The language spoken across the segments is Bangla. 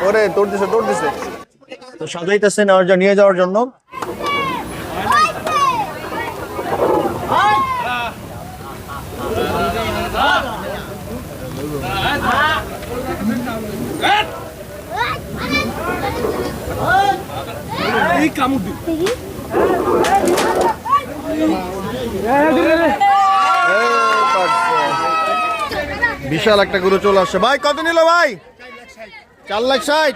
ওরে দৌড় দিছে তো সাজাইতেছে নিয়ে যাওয়ার জন্য। বিশাল একটা গরু চলে আসছে। ভাই কত নিল ভাই? 4,60,000।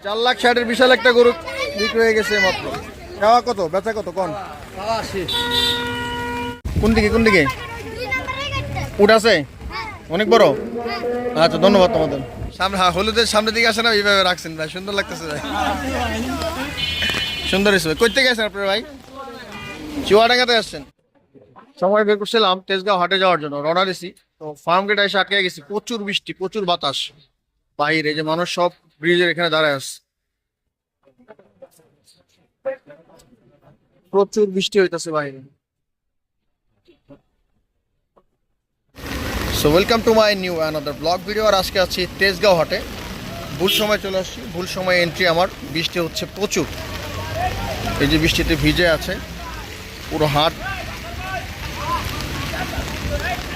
4,60,000 বিশাল একটা গরু বিক্রি হয়ে গেছে মাত্র। যাওয়া কত, বেচা কত কোন? কোন দিকে উঠ আছে অনেক বড়। আচ্ছা ধন্যবাদ তোমাদের। সামনে হলুদের সামনের দিকে আসে না, এইভাবে রাখছেন ভাই, সুন্দর লাগতেছে ভাই, সুন্দর হয়েছে ভাই। কই থেকে আসেন আপনার ভাই? চুয়াডাঙ্গাতে আসছেন? সময় বের করছিলাম তেজগাঁও হাটে যাওয়ার জন্য, রওনা দিছি তো ফার্ম গেটে এসে আটকে গেছি। প্রচুর বৃষ্টি, প্রচুর বাতাস বাইরে, যে মানুষ সব ব্রিজের এখানে দাঁড়ায় আছে, প্রচুর বৃষ্টি হইতাছে বাইরে। So welcome to my new another blog video. আর আজকে আছি তেজগাঁও হাটে। ভুল সময় চলে আসছি, ভুল সময় এন্ট্রি আমার। বৃষ্টি হচ্ছে প্রচুর, এই যে বৃষ্টিতে ভিজে আছে পুরো হাট।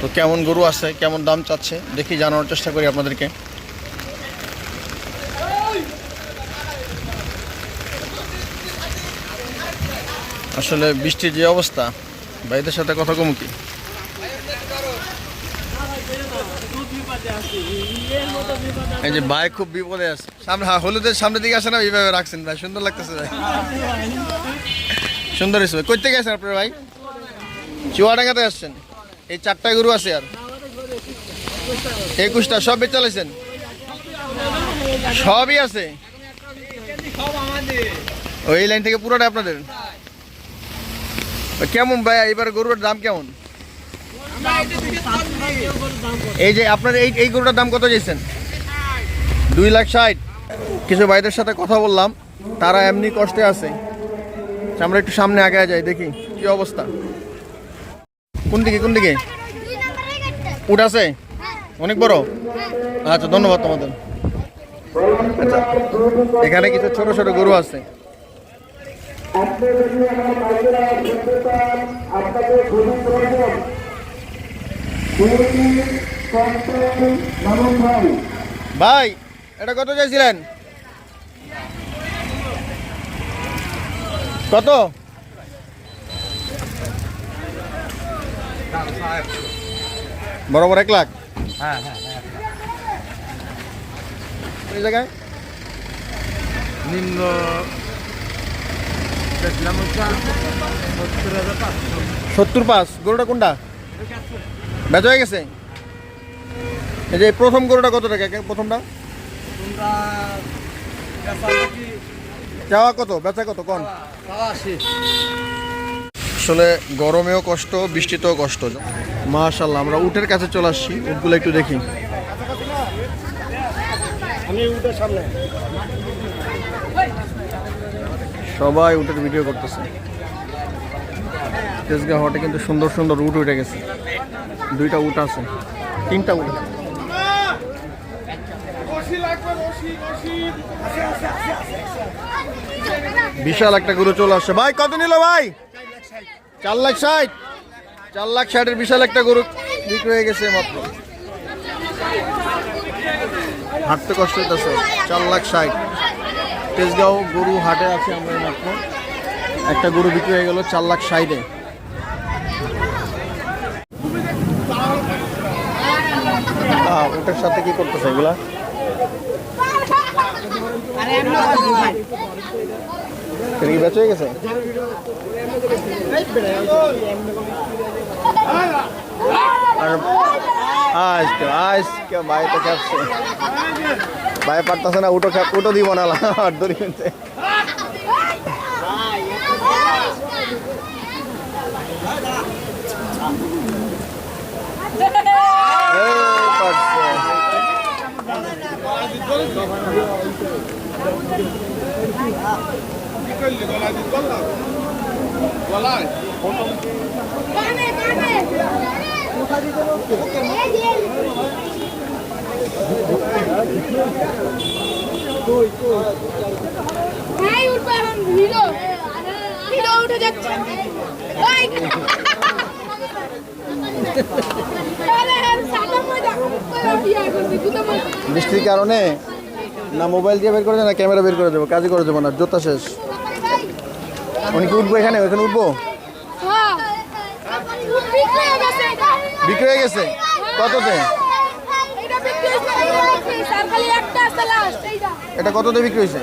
তো কেমন গরু আছে, কেমন দাম চাচ্ছে দেখি, জানানোর চেষ্টা করি আপনাদেরকে। আসলে বৃষ্টির যে অবস্থা, ভাইদের সাথে কথা কম কি। এই যে ভাই খুব বিপদে আছে। সামনে হলুদের সামনের দিকে আসে না, এইভাবে রাখছেন ভাই, সুন্দর লাগতেছে ভাই, সুন্দর হয়েছে ভাই। কই থেকে আসেন আপনার ভাই? চুয়াডাঙ্গাতে আসছেন? এই 4টা গরু আছে আর 21টা সব বেচে চালাইছেন? সবই আছে ওই লাইন থেকে পুরোটা আপনাদের? কেমন ভাই এবার গরুর দাম কেমন? এই যে আপনার এই গরুটার দাম কত চাইছেন? 2,60,000। কিছু ভাইদের সাথে কথা বললাম, তারা এমনি কষ্টে আছে। আমরা একটু সামনে আগে যাই, দেখি কি অবস্থা। কোন দিকে উঠ আছে অনেক বড়? আচ্ছা ধন্যবাদ তোমাদের। আচ্ছা এখানে কিছু ছোট ছোট গরু আছে। ভাই এটা কত চাইছিলেন? কত? বরাবর 1 লাখ? হ্যাঁ এই জায়গায় নিম্ন 75। গরুটা কোনটা বেচা হয়ে গেছে? এই যে প্রথম গরুটা কত টাকা? প্রথমটা যাওয়া কত, বেচা কত কোন? আসলে গরমেও কষ্ট, বৃষ্টিতেও কষ্ট। মাশাআল্লাহ আমরা উটের কাছে চলে আসছি, উটগুলো একটু দেখি। সবাই উটের ভিডিও করতেছে। তেজগাঁও হাটে কিন্তু সুন্দর সুন্দর উট উঠে গেছে। 2টা উট আছে, 3টা উট। বিশাল একটা গরু চলে আসছে। ভাই কত নিল ভাই? 4,60,000। 4,60,000 বিশাল একটা গরু বিক্রি হয়ে গেছে মাত্র। হাঁটতে কষ্ট হইতেছে। 4,60,000 তেজগাঁও গরু হাটে আছে আমরা মাত্র। একটা গরু বিক্রি হয়ে গেল 4,60,000-এ। ওটার সাথে কি করতেছে এগুলা? কি বেচা হয়ে গেছে? আজকে ভাই তো খেপছে, ভাই পারতেছে না, উটো দিব না দড়ি কিনতে। উঠে যাচ্ছে বৃষ্টির কারণে না মোবাইল দিয়ে বের করে দেবো না ক্যামেরা বের করে দেবো, কাজই করে দেবো না, জোতা শেষ। উনি কি উঠবো এখানে? ওইখানে উঠবো? বিক্রি হয়ে গেছে কততে? এটা কত দিয়ে বিক্রি হয়েছে?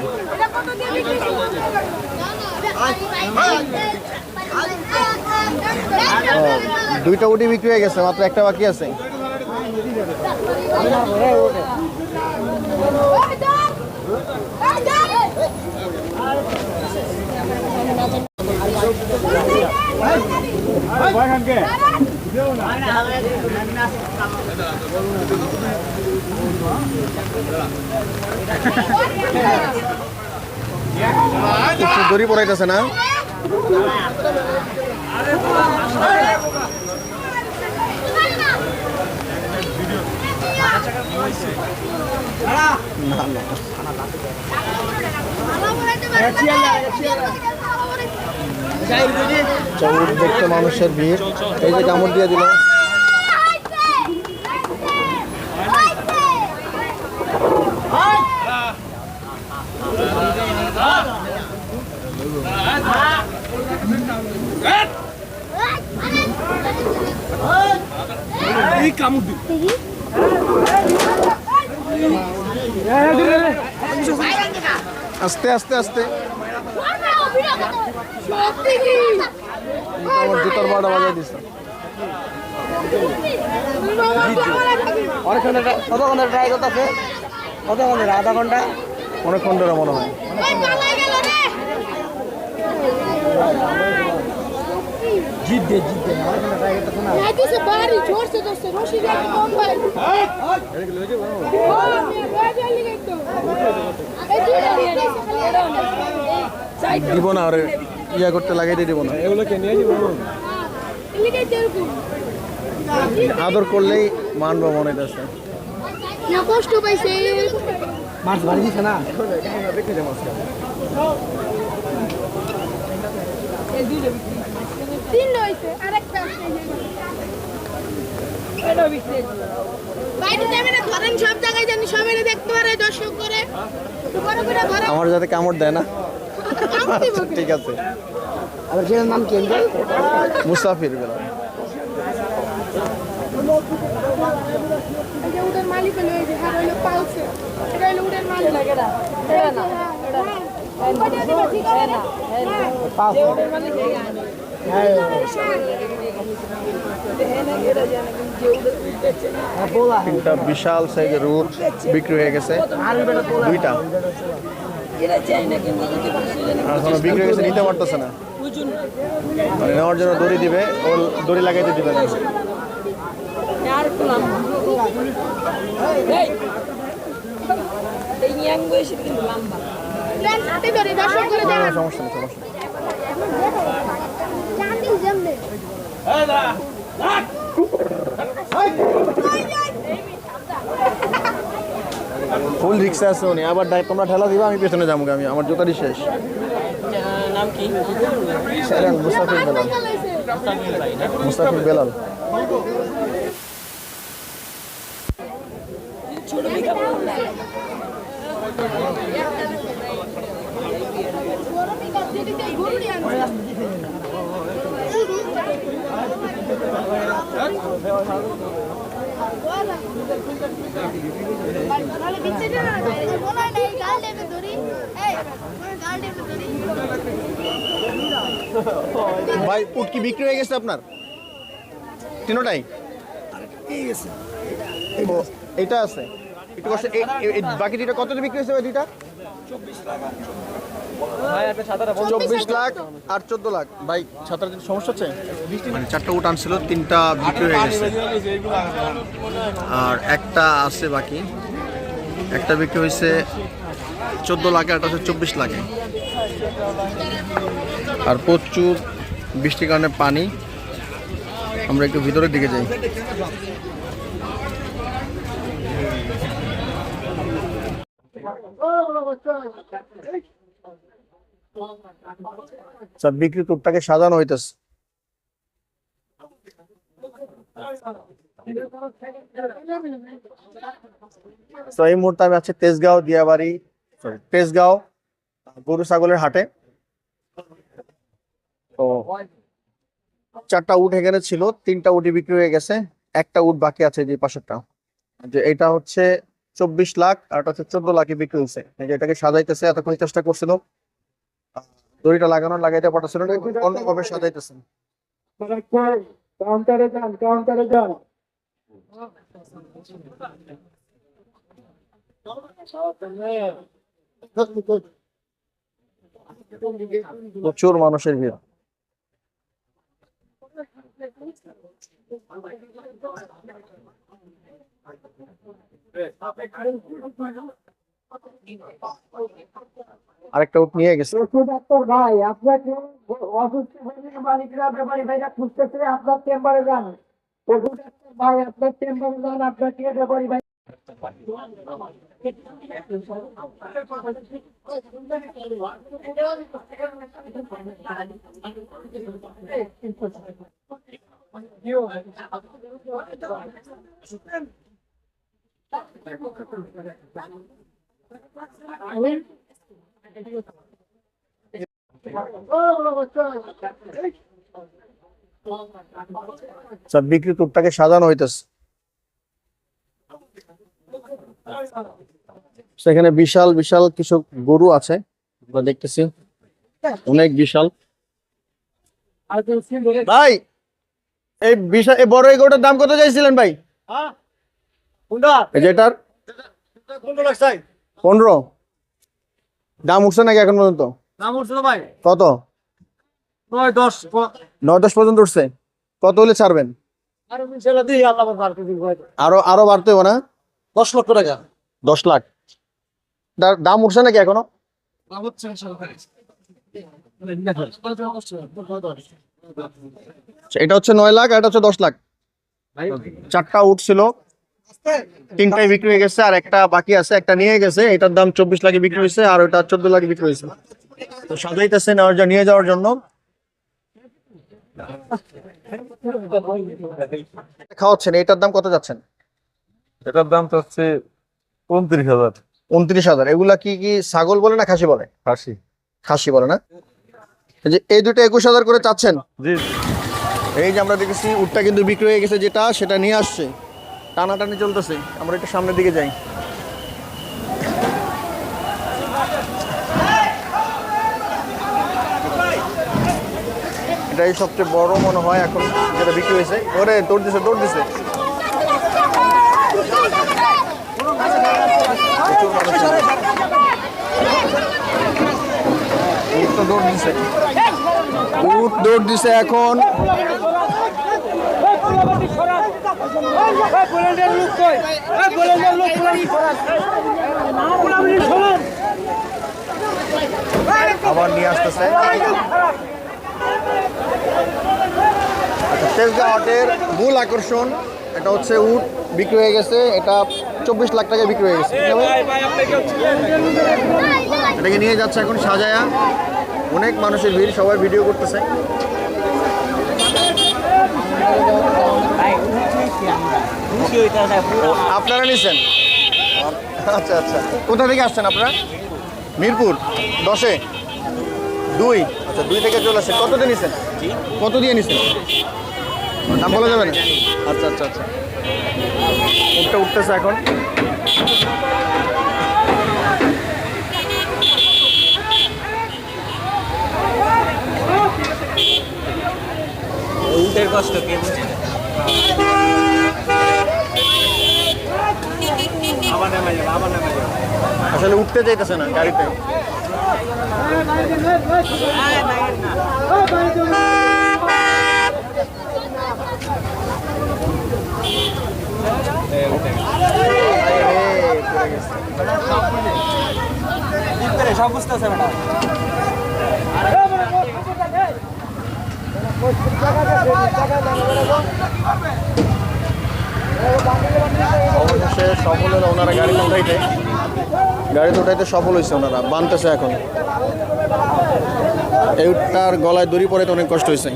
দুইটা উঠি বিক্রি হয়ে গেছে, মাত্র একটা বাকি আছে। দড়ি পড়াইতেছে না? দেখতে মানুষের ভিড়। এই যে কামড় দিয়ে দিল। আস্তে আস্তে আস্তে আমার জুতার বাড়া বাজায় দিচ্ছে। কতক্ষণ ট্রাই করতেছে? কতক্ষণ? আধা ঘন্টা? অনেকক্ষণ ধরে মনে হয়। জিদ্দে জিদ্দে অনেকক্ষণ ট্রাই করতেছে না। দিব না, আরে ইয়া করতে লাগাই দিয়ে দিব না। এগুলোকে নিয়ে যাবো। আদর করলেই মানবো মনে হইতেছে। কষ্ট পাইছে মাছ বাড়ি দিছে না? তিন হইছে আরেকটা বাইরে যাবে না, ধরেন সব জায়গায় জানি সবাই দেখতে পারে, দর্শক করে বড় করে ধরে আমার যাতে কামড় দেয় না। ঠিক আছে। আবার ছেলের নাম কি? মুসাফির বেলাল। এই যে উডের মালিক হলো, এই যে হ্যাঁ হলো পালছে, এটা হলো উডের মালিক। এটা না এটা না তিনটা বিশাল সাইজের উট বিক্রি হয়ে গেছে, দুইটা এখনো বিক্রি হয়ে গেছে, নিতে পারতেছে না। মানে নেওয়ার জন্য দড়ি দিবে, ও দড়ি লাগাইতে দিবে না। সমস্যা নেই, সমস্যা ফুল রিক্সা আছে উনি, আবার তোমরা ঠেলা দিবা, আমি পেছনে যাবো, আমি আমার জোতারই শেষ। নাম কি? মুসাফির বেলাল। মুসাফির বেলাল। ভাই উট কি বিক্রি হয়ে গেছে আপনার? তিনটাই এটা আছে একটু কষ্ট। বাকি দুইটা কত বিক্রি হয়েছে? দুইটা 24 লাখ আর 14 লাখ। ভাই ছাতার সমস্যা হচ্ছে, মানে 4টা উট আনছিল, 3টা বিক্রি হয়ে গেছে আর একটা আছে বাকি। একটা বিক্রি হয়েছে 14 লাখে, একটা হচ্ছে 24 লাখে। আর প্রচুর বৃষ্টির কারণে পানি। আমরা একটু ভিতরের দিকে যাই। সব বিক্রি টুকটাকে সাজানো হইতেছে। তো এই মুহূর্তে আমি আছি তেজগাঁও দিয়াবাড়ি তেজগাঁও গরু ছাগলের হাটে। তো 4টা উট এখানে ছিল, 3টা উটই বিক্রি হয়ে গেছে, একটা উট বাকি আছে যে পাশেরটা। যে এটা হচ্ছে 24 লাখ আর এটা হচ্ছে 14 লাখে বিক্রি হয়েছে। এই যে এটাকে সাজাইতেছে, এতক্ষণ চেষ্টা করছিল দড়িটা লাগাইতে পারতেছিল না, অন্যভাবে সাজাইতেছে। কাউন্টারে যান, কাউন্টারে যান। প্রচুর মানুষের ভিড়। আরেকটা উট নিয়ে গেছে। ডাক্তার ভাই, আপনাকে অসুস্থ মালিকরা ব্যাপারী ভাইরা খুঁজতেছে, আপনার চেম্বারে যান। পশু ডাক্তার ভাই, আপনার চেম্বারে যান, আপনাকে ব্যাপারী ভাই। সব বিক্রি টুকটাকে সাজানো হইতেছে। সেখানে বিশাল বিশাল কিছু গরু আছে, আমরা দেখতেছি অনেক বিশাল। ভাই এই বিশাল এই বড় এই গরুটার দাম কত চাইছিলেন ভাই? এই যেটার 15। দাম উঠছে নাকি এখন পর্যন্ত? ভাই কত? 9-10 পর্যন্ত উঠছে। কত হলে ছাড়বেন? আরো বাড়তে হবে না? 10 লক্ষ টাকা 10 লাখ। দাম উঠছে নাকি এখনো? এটা হচ্ছে 9 লাখ আর এটা হচ্ছে 10 লাখ। 4টা উট ছিল, 3টাই বিক্রি হয়ে গেছে আর একটা বাকি আছে, একটা নিয়ে গেছে। এটার দাম 24 লাখে বিক্রি হয়েছে আর ওটা 14 লাখে বিক্রি হয়েছে। তো সাজাইতেছে নিয়ে যাওয়ার জন্য। খাওয়াচ্ছেন, এটার দাম কত যাচ্ছেন? এটার দাম তো হচ্ছে 29,000। 29,000। এগুলা কি কি ছাগল বলে না খাসি বলে? খাসি। খাসি বলে না? এই যে এই দুটো 21,000 করে চাচ্ছেন। জি। এই যে আমরা দেখেছি উটটা কিন্তু বিক্রি হয়ে গেছে, যেটা সেটা নিয়ে আসছে, টানাটানি চলতেছে। আমরা একটু সামনের দিকে যাই। এটাই সবচেয়ে বড় মনে হয় এখন যেটা বিক্রি হয়েছে। ওরে দৌড় দিছে। প্রচুর মানুষ। উট তো দৌড় দিছে এখন। আবার নিয়ে আসতেছে। আচ্ছা, তেজগাঁও হাটের মূল আকর্ষণ এটা হচ্ছে উট বিক্রি হয়ে গেছে। এটা 24 লাখ টাকায় বিক্রি হয়ে গেছে। এটাকে নিয়ে যাচ্ছে এখন সাজায়া। অনেক মানুষের ভিড়, সবাই ভিডিও করতেছে। আপনারা নিছেন? আচ্ছা আচ্ছা, কোথা থেকে আসছেন আপনারা? মিরপুর 10-এ 2। আচ্ছা, 2 থেকে চলে আসছেন। কত দিয়ে নিছেন? কত দিয়ে নিছেন? দাম বলা যাবে না? আচ্ছা আচ্ছা আচ্ছা, উঠটা উঠতেছে এখন। উটের কষ্ট কে বুঝে না। আসলে উঠতে চাইতেছে না গাড়িতে। সব বুঝতেছে ম্যাডাম। অবশেষে সফল হলো ওনারা গাড়িতে উঠাইতে সফল হয়েছে ওনারা বানতেছে এখন এইটার গলায় দড়ি পড়াইতে অনেক কষ্ট হয়েছে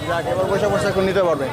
যাক এবার বসে বসে এখন নিতে পারবে